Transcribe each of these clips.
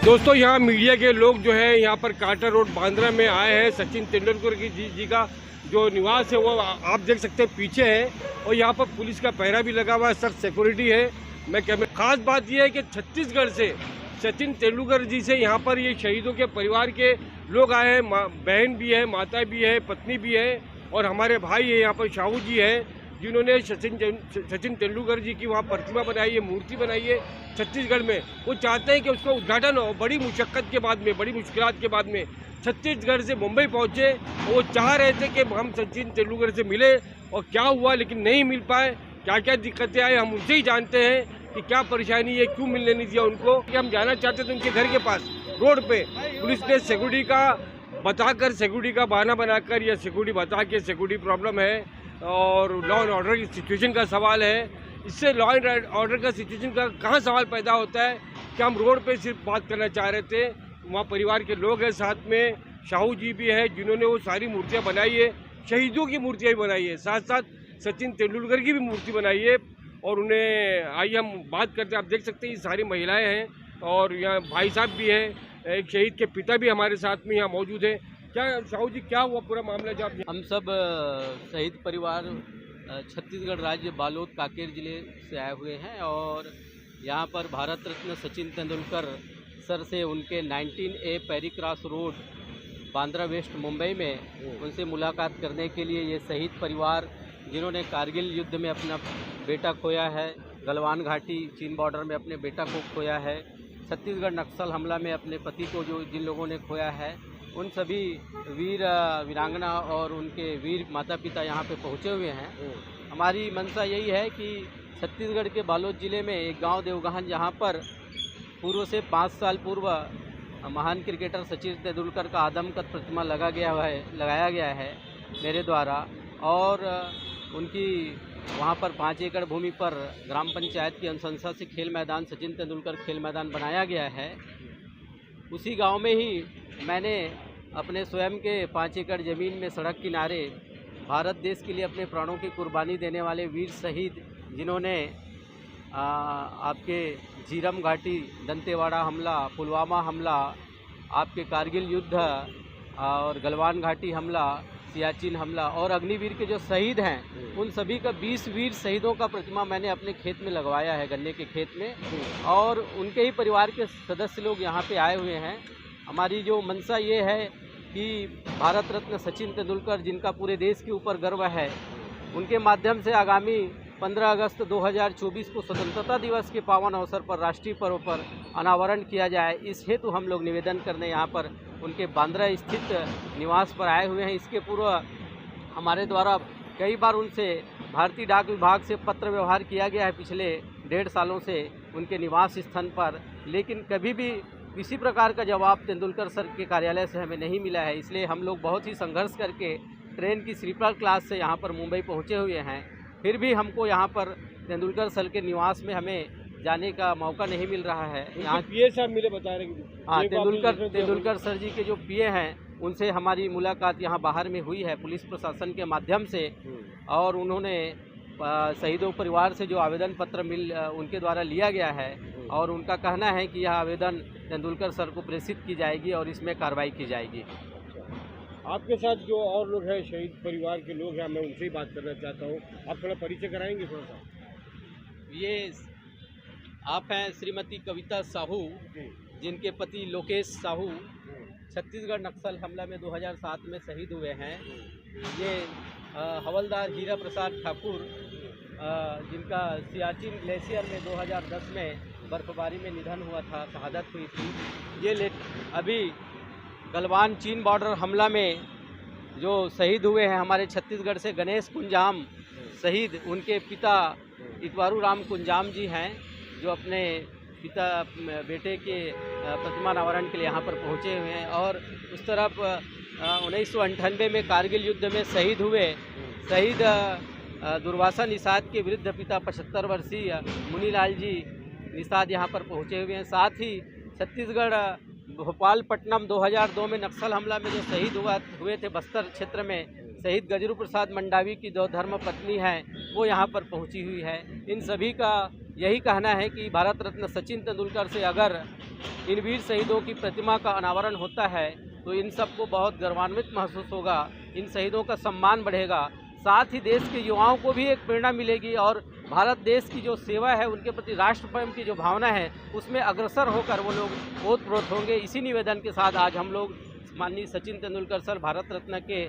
दोस्तों यहाँ मीडिया के लोग जो है यहाँ पर कांटा रोड बांद्रा में आए हैं। सचिन तेंदुलकर जी का जो निवास है वो आप देख सकते हैं पीछे है, और यहाँ पर पुलिस का पहरा भी लगा हुआ है, सख्त सिक्योरिटी है। मैं कह खास बात यह है कि छत्तीसगढ़ से सचिन तेंदुलकर जी से यहाँ पर ये शहीदों के परिवार के लोग आए हैं। बहन भी है, माता भी है, पत्नी भी है, और हमारे भाई है यहाँ पर शाहू जी है, जिन्होंने सचिन तेंदुलकर जी की वहाँ प्रतिमा बनाई है, मूर्ति बनाई है छत्तीसगढ़ में। वो चाहते हैं कि उसका उद्घाटन हो। बड़ी मुशक्क़त के बाद में, बड़ी मुश्किलात के बाद में छत्तीसगढ़ से मुंबई पहुँचे। वो चाह रहे थे कि हम सचिन तेंदुलकर से मिले, और क्या हुआ लेकिन नहीं मिल पाए। क्या क्या दिक्कतें आई हम उनसे ही जानते हैं कि क्या परेशानी है, क्यों मिलने नहीं दिया उनको। कि हम जाना चाहते थे उनके घर के पास रोड पे, पुलिस ने सिक्योरिटी का बताकर, सिक्योरिटी का बहाना बनाकर या सिक्योरिटी बता के सिक्योरिटी प्रॉब्लम है और लॉ एंड ऑर्डर की सिचुएशन का सवाल है। इससे लॉ एंड ऑर्डर का सिचुएशन का कहाँ सवाल पैदा होता है कि हम रोड पे सिर्फ बात करना चाह रहे थे। वहाँ परिवार के लोग हैं, साथ में शाहू जी भी है, जिन्होंने वो सारी मूर्तियाँ बनाई है, शहीदों की मूर्तियाँ भी बनाई है, साथ साथ सचिन तेंदुलकर की भी मूर्ति बनाई है। और उन्हें आइए हम बात करते हैं। आप देख सकते हैं ये सारी महिलाएँ हैं, और यहाँ भाई साहब भी हैं, एक शहीद के पिता भी हमारे साथ में यहाँ मौजूद है। क्या शाहू जी, क्या हुआ पूरा मामला जो आप? हम सब शहीद परिवार छत्तीसगढ़ राज्य बालोद कांकेर जिले से आए हुए हैं, और यहाँ पर भारत रत्न सचिन तेंदुलकर सर से उनके 19A Perry Cross Road Bandra West Mumbai में उनसे मुलाकात करने के लिए ये शहीद परिवार, जिन्होंने कारगिल युद्ध में अपना बेटा खोया है, गलवान घाटी चीन बॉर्डर में अपने बेटा को खोया है, छत्तीसगढ़ नक्सल हमला में अपने पति को जिन लोगों ने खोया है, उन सभी वीर वीरांगना और उनके वीर माता पिता यहाँ पे पहुँचे हुए हैं। हमारी मंशा यही है कि छत्तीसगढ़ के बालोद ज़िले में एक गांव देवगहन, जहाँ पर पूर्व से 5 साल पूर्व महान क्रिकेटर सचिन तेंदुलकर का आदमकद प्रतिमा लगाया गया है मेरे द्वारा, और उनकी वहाँ पर 5 एकड़ भूमि पर ग्राम पंचायत की अनुशंसा से खेल मैदान, सचिन तेंदुलकर खेल मैदान बनाया गया है। उसी गांव में ही मैंने अपने स्वयं के 5 एकड़ ज़मीन में सड़क किनारे भारत देश के लिए अपने प्राणों की कुर्बानी देने वाले वीर शहीद, जिन्होंने आपके झीरम घाटी, दंतेवाड़ा हमला, पुलवामा हमला, आपके कारगिल युद्ध और गलवान घाटी हमला, सियाचिन हमला और अग्निवीर के जो शहीद हैं, उन सभी का 20 वीर शहीदों का प्रतिमा मैंने अपने खेत में लगवाया है, गन्ने के खेत में, और उनके ही परिवार के सदस्य लोग यहाँ पे आए हुए हैं। हमारी जो मंशा ये है कि भारत रत्न सचिन तेंदुलकर, जिनका पूरे देश के ऊपर गर्व है, उनके माध्यम से आगामी 15 अगस्त 2024 को स्वतंत्रता दिवस के पावन अवसर पर राष्ट्रीय पर्व पर अनावरण किया जाए। इस हेतु हम लोग निवेदन करने यहाँ पर उनके बांद्रा स्थित निवास पर आए हुए हैं। इसके पूर्व हमारे द्वारा कई बार उनसे भारतीय डाक विभाग से पत्र व्यवहार किया गया है पिछले 1.5 सालों से उनके निवास स्थान पर, लेकिन कभी भी किसी प्रकार का जवाब तेंदुलकर सर के कार्यालय से हमें नहीं मिला है। इसलिए हम लोग बहुत ही संघर्ष करके ट्रेन की स्लीपर क्लास से यहाँ पर मुंबई पहुँचे हुए हैं। फिर भी हमको यहाँ पर तेंदुलकर सर के निवास में हमें जाने का मौका नहीं मिल रहा है। यहाँ पीए साहब मिले, बता रहे हैं। हाँ, तेंदुलकर सर जी के जो पीए हैं, उनसे हमारी मुलाकात यहाँ बाहर में हुई है पुलिस प्रशासन के माध्यम से, और उन्होंने शहीदों परिवार से जो आवेदन पत्र उनके द्वारा लिया गया है, और उनका कहना है कि यह आवेदन तेंदुलकर सर को प्रेषित की जाएगी और इसमें कार्रवाई की जाएगी। आपके साथ जो और लोग हैं, शहीद परिवार के लोग हैं, मैं उनसे ही बात करना चाहता हूँ। आप थोड़ा परिचय कराएंगे थोड़ा सा? ये आप हैं श्रीमती कविता साहू, जिनके पति लोकेश साहू छत्तीसगढ़ नक्सल हमला में 2007 में शहीद हुए हैं। ये हवलदार हीरा प्रसाद ठाकुर, जिनका सियाचिन ग्लेशियर में 2010 में बर्फबारी में निधन हुआ था, शहादत हुई थी। ये अभी गलवान चीन बॉर्डर हमला में जो शहीद हुए हैं हमारे छत्तीसगढ़ से गणेश कुंजाम शहीद, उनके पिता इतवारू राम कुंजाम जी हैं, जो अपने पिता बेटे के प्रतिमा अनावरण के लिए यहाँ पर पहुँचे हुए हैं। और उस तरफ 1998 में कारगिल युद्ध में शहीद हुए शहीद दुर्वासा निषाद के वृद्ध पिता 75 वर्षीय मुनीलाल जी निषाद यहाँ पर पहुँचे हुए हैं। साथ ही छत्तीसगढ़ भोपालपट्टनम 2002 में नक्सल हमला में जो शहीद हुए थे बस्तर क्षेत्र में, शहीद गजरू प्रसाद मंडावी की जो धर्म पत्नी हैं, वो यहाँ पर पहुँची हुई है। इन सभी का यही कहना है कि भारत रत्न सचिन तेंदुलकर से अगर इन वीर शहीदों की प्रतिमा का अनावरण होता है तो इन सबको बहुत गर्वान्वित महसूस होगा, इन शहीदों का सम्मान बढ़ेगा, साथ ही देश के युवाओं को भी एक प्रेरणा मिलेगी और भारत देश की जो सेवा है उनके प्रति राष्ट्र प्रेम की जो भावना है उसमें अग्रसर होकर वो लोग ओतप्रोत होंगे। इसी निवेदन के साथ आज हम लोग माननीय सचिन तेंदुलकर सर भारत रत्न के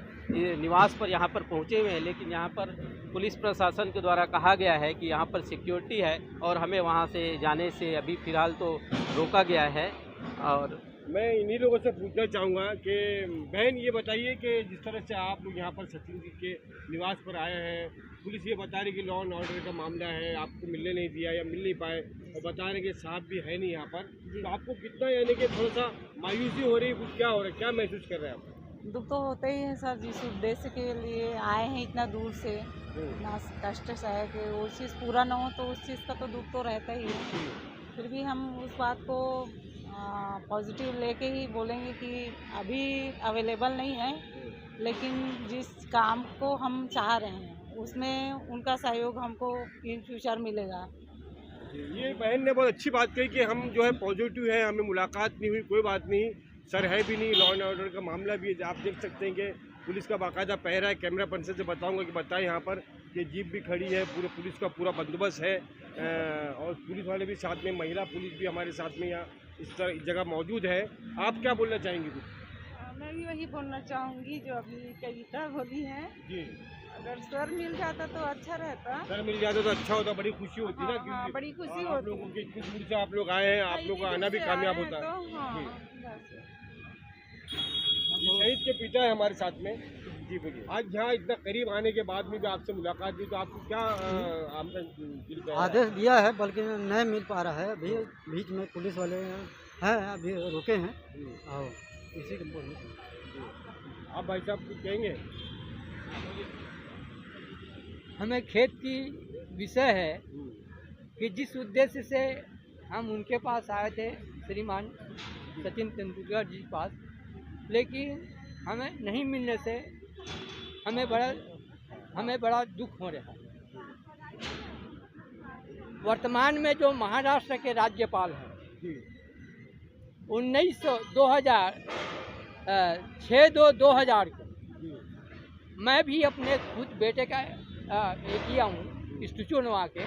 निवास पर यहाँ पर पहुँचे हुए हैं, लेकिन यहाँ पर पुलिस प्रशासन के द्वारा कहा गया है कि यहाँ पर सिक्योरिटी है और हमें वहाँ से जाने से अभी फ़िलहाल तो रोका गया है। और मैं इन्हीं लोगों से पूछना चाहूँगा कि बहन ये बताइए कि जिस तरह से आप लोग यहाँ पर सचिन जी के निवास पर आए हैं, पुलिस ये बता रही कि लॉ एंड ऑर्डर का मामला है, आपको मिलने नहीं दिया या मिल नहीं पाए और बता रहे कि साहब भी है नहीं यहाँ पर, तो आपको कितना यानी कि थोड़ा सा मायूसी हो रही है, कुछ क्या हो रहा है, क्या महसूस कर रहे हैं आप? दुख तो होता ही है सर, जिस उद्देश्य के लिए आए हैं इतना दूर से, इतना कष्ट सह के वो चीज़ पूरा ना हो तो उस चीज़ का तो दुख तो रहता ही है। फिर भी हम उस बात को पॉजिटिव लेके ही बोलेंगे कि अभी अवेलेबल नहीं है, लेकिन जिस काम को हम चाह रहे हैं उसमें उनका सहयोग हमको इन फ्यूचर मिलेगा। ये बहन ने बहुत अच्छी बात कही कि हम जो है पॉजिटिव है, हमें मुलाकात नहीं हुई, कोई बात नहीं, सर है भी नहीं, लॉ एंड ऑर्डर का मामला भी है। आप देख सकते हैं कि पुलिस का बाकायदा पहरा है, कैमरा पर्सन से बताऊंगा कि बताएं यहाँ पर कि जीप भी खड़ी है, पूरे पुलिस का पूरा बंदोबस्त है और पुलिस वाले भी साथ में, महिला पुलिस भी हमारे साथ में यहाँ इस तरह इस जगह मौजूद है। आप क्या बोलना चाहेंगी कुछ? मैं भी वही बोलना चाहूँगी जो अभी कविता बोली है जी, अगर सर मिल जाता तो अच्छा रहता। सर मिल जाता तो अच्छा होता, बड़ी खुशी होती ना, क्योंकि बड़ी खुशी आप होती। लोगों के इतनी दूर से आप लोग आए हैं, आप लोगों का आना भी कामयाब होता है। शहीद के पिता है हमारे साथ में। जी बोलिए। आज यहाँ इतना करीब आने के बाद में भी आपसे मुलाकात हुई तो आपको क्या आदेश दिया है, बल्कि नहीं मिल पा रहा है, अभी बीच में पुलिस वाले हैं, अभी रुके हैं और इसी के बोलने। आप भाई साहब कुछ कहेंगे? हमें खेत की विषय है कि जिस उद्देश्य से हम उनके पास आए थे, श्रीमान सचिन तेंदुलकर जी के पास, लेकिन हमें नहीं मिलने से हमें बड़ा दुख हो रहा है। वर्तमान में जो महाराष्ट्र के राज्यपाल हैं 2006-2000 को मैं भी अपने खुद बेटे का किया हूँ स्टैचू बनवा के,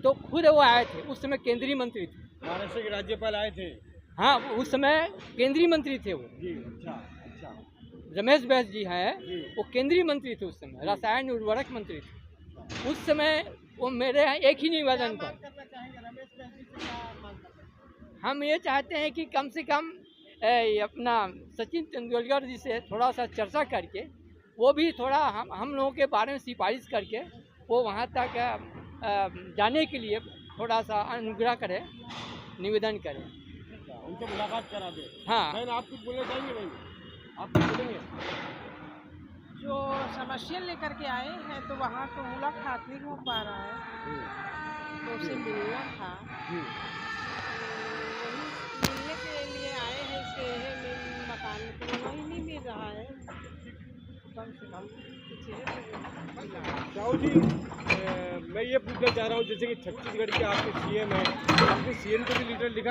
तो खुद वो आए थे, उस समय केंद्रीय मंत्री थे। महाराष्ट्र के राज्यपाल आए थे? हाँ, उस समय केंद्रीय मंत्री थे वो। जी, अच्छा। रमेश बैस जी हैं, वो केंद्रीय मंत्री थे उस समय, रसायन उर्वरक मंत्री थे उस समय। वो मेरे एक ही निवेदन पर हम ये चाहते हैं कि कम से कम अपना सचिन तेंदुलकर जी से थोड़ा सा चर्चा करके, वो भी थोड़ा हम लोगों के बारे में सिफारिश करके वो वहाँ तक जाने के लिए थोड़ा सा अनुग्रह करें, निवेदन करें, उनसे मुलाकात करा दे। हाँ। बहन आप कुछ बोलना चाहेंगे? बहन आप कुछ बोलेंगे? जो समस्या लेकर के आए हैं तो वहाँ तो मुलाकात नहीं हो पा रहा है, तो उसे मिलना था। मिलने के लिए आए हैं, इसके मकान तो वही नहीं मिल रहा है, कम से कम राहुल जी, मैं ये पूछना चाह रहा हूँ, जैसे कि छत्तीसगढ़ के आपके सीएम हैं, आपने सीएम को भी लेटर लिखा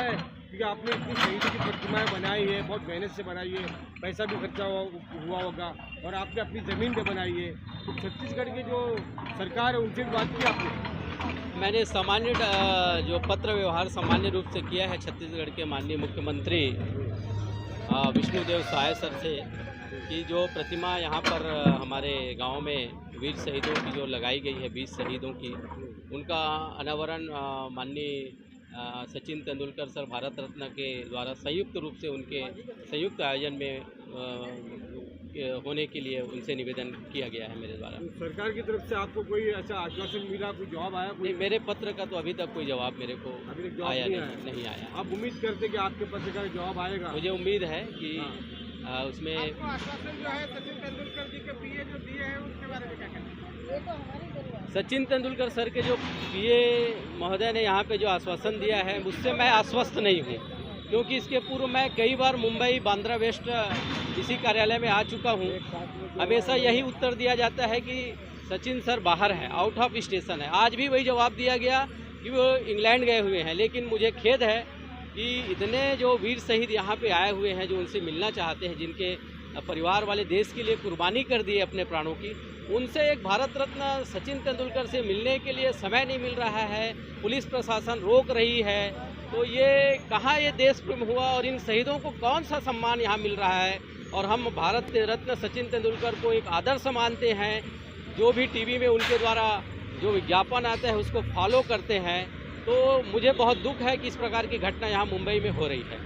है क्योंकि आपने इतनी शहीदी की प्रतिमाएँ बनाई है, बहुत मेहनत से बनाई है, पैसा भी खर्चा हुआ होगा और आपने अपनी ज़मीन पे बनाई है, तो छत्तीसगढ़ के जो सरकार है उनसे भी बात की आपने? मैंने सामान्य जो पत्र व्यवहार सामान्य रूप से किया है छत्तीसगढ़ के माननीय मुख्यमंत्री विष्णुदेव साय सर से कि जो प्रतिमा यहाँ पर हमारे गांव में वीर शहीदों की जो लगाई गई है, 20 शहीदों की, उनका अनावरण माननीय सचिन तेंदुलकर सर भारत रत्न के द्वारा संयुक्त रूप से उनके संयुक्त आयोजन में होने के लिए उनसे निवेदन किया गया है मेरे द्वारा। सरकार की तरफ से आपको कोई ऐसा आश्वासन मिला, कोई जवाब आया? नहीं, मेरे पत्र का तो अभी तक कोई जवाब मेरे को अभी तक जवाब आया नहीं आया। आप उम्मीद करते कि आपके पत्र का जवाब आएगा? मुझे उम्मीद है कि उसमें आश्वासन जो है सचिन तेंदुलकर जी के पीए जो दिए हैं उसके बारे में क्या कहना है? सचिन तेंदुलकर सर के जो पीए महोदय ने यहाँ पे जो आश्वासन दिया है, उससे मैं आश्वस्त नहीं हूँ, क्योंकि इसके पूर्व मैं कई बार मुंबई बांद्रा वेस्ट इसी कार्यालय में आ चुका हूँ। हमेशा यही उत्तर दिया जाता है कि सचिन सर बाहर हैं, आउट ऑफ स्टेशन है। आज भी वही जवाब दिया गया कि वो इंग्लैंड गए हुए हैं, लेकिन मुझे खेद है कि इतने जो वीर शहीद यहाँ पे आए हुए हैं, जो उनसे मिलना चाहते हैं, जिनके परिवार वाले देश के लिए कुर्बानी कर दिए अपने प्राणों की, उनसे एक भारत रत्न सचिन तेंदुलकर से मिलने के लिए समय नहीं मिल रहा है, पुलिस प्रशासन रोक रही है। तो ये कहाँ ये देश प्रेम हुआ और इन शहीदों को कौन सा सम्मान यहाँ मिल रहा है। और हम भारत रत्न सचिन तेंदुलकर को एक आदर्श मानते हैं, जो भी टीवी में उनके द्वारा जो विज्ञापन आता है उसको फॉलो करते हैं। तो मुझे बहुत दुख है कि इस प्रकार की घटना यहाँ मुंबई में हो रही है।